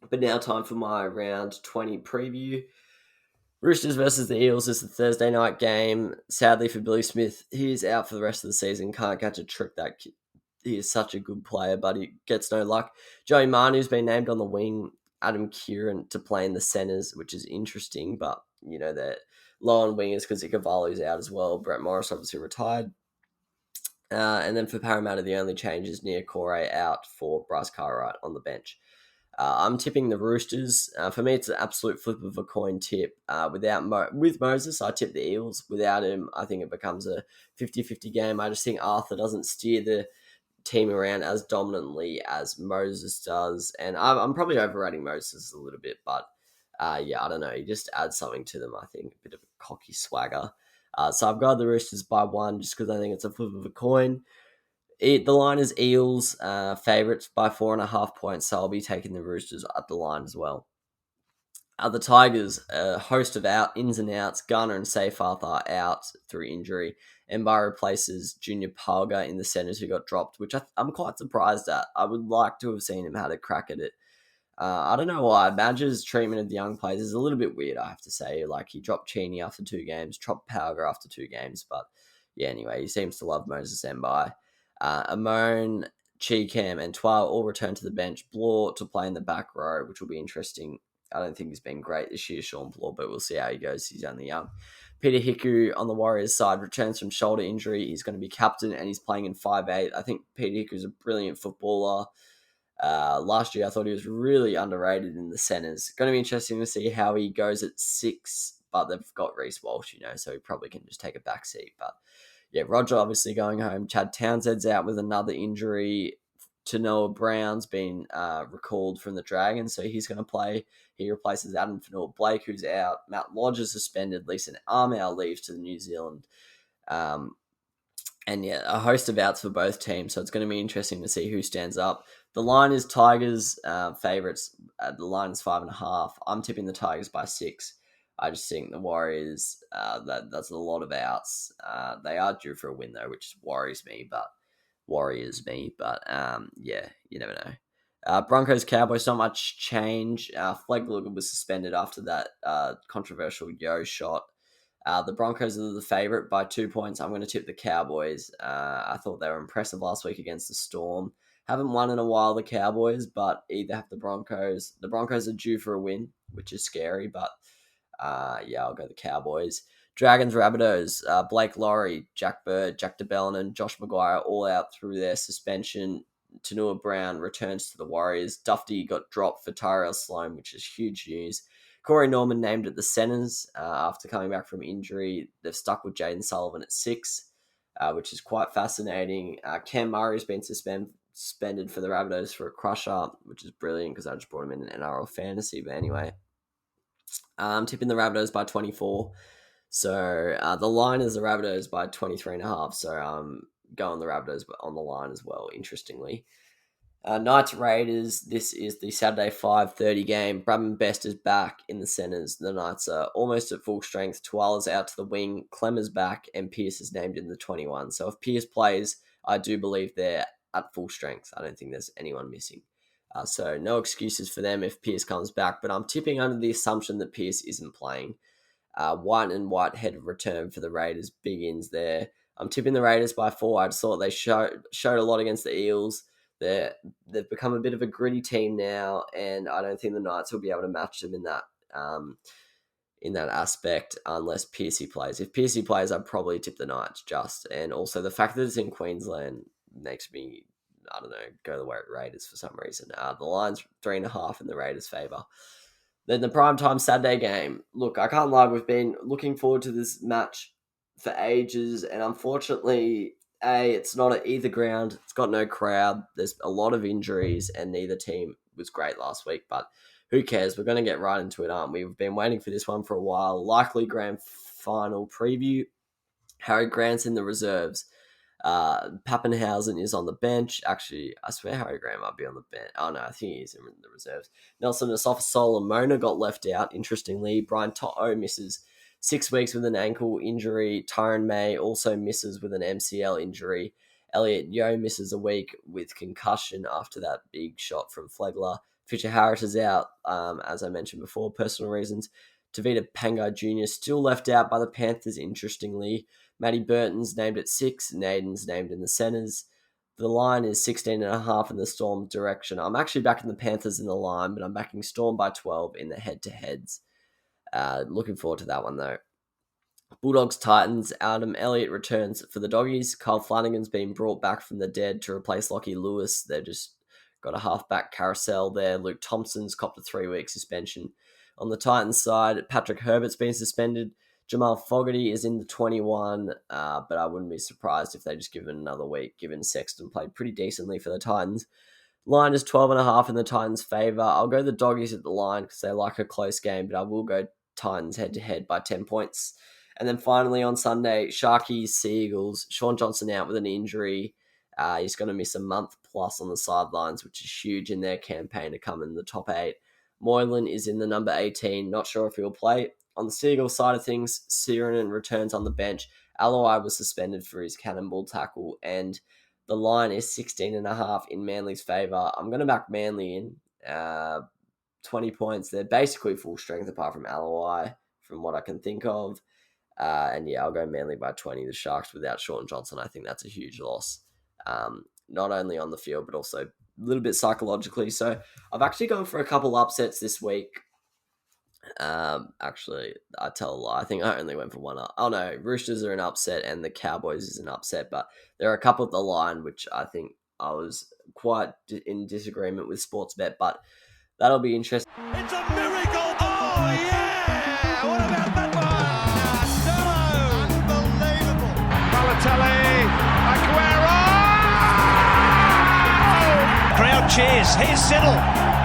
But now time for my round 20 preview. Roosters versus the Eels is the Thursday night game. Sadly for Billy Smith, he is out for the rest of the season. Can't catch a trick. That kid. He is such a good player, but he gets no luck. Joey Manu's been named on the wing. Adam Kieran to play in the centres, which is interesting, but they're low on wingers because Ikavalu's out as well. Brett Morris obviously retired. And then for Parramatta, the only change is Nia Corey out for Bryce Cartwright on the bench. I'm tipping the Roosters. For me, it's an absolute flip of a coin tip. With Moses, I tip the Eels. Without him, I think it becomes a 50-50 game. I just think Arthur doesn't steer the team around as dominantly as Moses does. And I'm probably overrating Moses a little bit, but I don't know. He just adds something to them, I think. A bit of a cocky swagger. So I've got the Roosters by 1 just because I think it's a flip of a coin. The line is Eels favourites by 4.5 points, so I'll be taking the Roosters at the line as well. The Tigers, a host of ins and outs. Garner and Seyfarth are out through injury. Mbar replaces Junior Palga in the centres who got dropped, which I'm quite surprised at. I would like to have seen him had a crack at it. I don't know why. Badger's treatment of the young players is a little bit weird, I have to say. Like, he dropped Cheney after 2 games, dropped Palga after 2 games, but yeah, anyway, he seems to love Moses Mbar. Amon, Cheekham, and Twile all return to the bench. Blore to play in the back row, which will be interesting. I don't think he's been great this year, Sean Blore, but we'll see how he goes. He's only young. Peter Hiku on the Warriors side returns from shoulder injury. He's going to be captain and he's playing in 5'8". I think Peter Hiku is a brilliant footballer. Last year, I thought he was really underrated in the centres. Going to be interesting to see how he goes at 6, but they've got Reece Walsh, so he probably can just take a back seat. But yeah, Roger obviously going home. Chad Townsend's out with another injury. Tanoa Brown's been recalled from the Dragons, so he's going to play. He replaces Adam Fanua-Blake, who's out. Matt Lodge is suspended. Lisa Armour leaves to New Zealand. And yeah, a host of outs for both teams, so it's going to be interesting to see who stands up. The line is Tigers favourites. The line is 5.5. I'm tipping the Tigers by 6. I just think the Warriors, that's a lot of outs. They are due for a win though, which worries me, but yeah, you never know. Broncos Cowboys, not much change. Flegler was suspended after that controversial yo shot. The Broncos are the favourite by 2 points. I'm going to tip the Cowboys. I thought they were impressive last week against the Storm. Haven't won in a while, the Cowboys, but either have the Broncos. The Broncos are due for a win, which is scary, but I'll go the Cowboys. Dragons, Rabbitohs, Blake Laurie, Jack Bird, Jack DeBellin, and Josh Maguire all out through their suspension. Tanua Brown returns to the Warriors. Dufty got dropped for Tyrell Sloan, which is huge news. Corey Norman named at the centres after coming back from injury. They've stuck with Jaden Sullivan at 6, which is quite fascinating. Cam Murray's been suspended for the Rabbitohs for a crusher, which is brilliant because I just brought him in NRL fantasy. But anyway, I'm tipping the Rabbitohs by 24. So the line is the Rabbitohs by 23.5. So I'm going the Rabbitohs on the line as well, interestingly. Knights Raiders, this is the Saturday 5:30 game. Bradman Best is back in the centres. The Knights are almost at full strength. Tuala's out to the wing. Clemmer's back and Pearce is named in the 21. So if Pearce plays, I do believe they're at full strength. I don't think there's anyone missing. So no excuses for them if Pearce comes back. But I'm tipping under the assumption that Pearce isn't playing. White and Whitehead return for the Raiders. Big ins there. I'm tipping the Raiders by 4. I just thought they showed a lot against the Eels. They've become a bit of a gritty team now, and I don't think the Knights will be able to match them in that aspect unless Piercy plays. If Piercy plays, I'd probably tip the Knights just. And also the fact that it's in Queensland makes me, I don't know, go the Raiders for some reason. The line's 3.5 in the Raiders' favour. Then the primetime Saturday game. Look, I can't lie, we've been looking forward to this match for ages, and unfortunately, it's not at either ground. It's got no crowd. There's a lot of injuries, and neither team was great last week, but who cares? We're going to get right into it, aren't we? We've been waiting for this one for a while. Likely grand final preview. Harry Grant's in the reserves. Pappenhausen is on the bench. Actually, I swear Harry Grant might be on the bench. Oh, no, I think he is in the reserves. Nelson Asafa-Solomona got left out, interestingly. Brian To'o misses 6 weeks with an ankle injury. Tyron May also misses with an MCL injury. Elliot Yeo misses a week with concussion after that big shot from Flegler. Fisher Harris is out, as I mentioned before, personal reasons. Tavita Pangai Jr. still left out by the Panthers, interestingly. Matty Burton's named at 6, and Aiden's named in the centres. The line is 16.5 in the Storm direction. I'm actually backing the Panthers in the line, but I'm backing Storm by 12 in the head-to-heads. Looking forward to that one, though. Bulldogs Titans, Adam Elliott returns for the Doggies. Kyle Flanagan's been brought back from the dead to replace Lockie Lewis. They've just got a halfback carousel there. Luke Thompson's copped a 3-week suspension. On the Titans side, Patrick Herbert's been suspended. Jamal Fogarty is in the 21, but I wouldn't be surprised if they just give him another week, given Sexton played pretty decently for the Titans. Line is 12.5 in the Titans' favour. I'll go the Doggies at the line because they like a close game, but I will go Titans head-to-head by 10 points. And then finally on Sunday, Sharkies, Seagulls. Sean Johnson out with an injury. He's going to miss a month plus on the sidelines, which is huge in their campaign to come in the top 8. Moylan is in the number 18. Not sure if he'll play. On the Seagull side of things, Sirenen returns on the bench. Aloi was suspended for his cannonball tackle, and the line is 16.5 in Manly's favour. I'm going to back Manly in 20 points. They're basically full strength apart from Aloi, from what I can think of. And yeah, I'll go Manly by 20. The Sharks without Sean Johnson, I think that's a huge loss. Not only on the field, but also a little bit psychologically. So I've actually gone for a couple upsets this week. Actually, I tell a lie. I think I only went for one. Oh no, Roosters are an upset and the Cowboys is an upset, but there are a couple at the line which I think I was quite in disagreement with Sportsbet, but that'll be interesting. It's a miracle! Oh yeah! What about that one? Unbelievable! Balotelli, Aguero! Crowd cheers. Here's Siddle.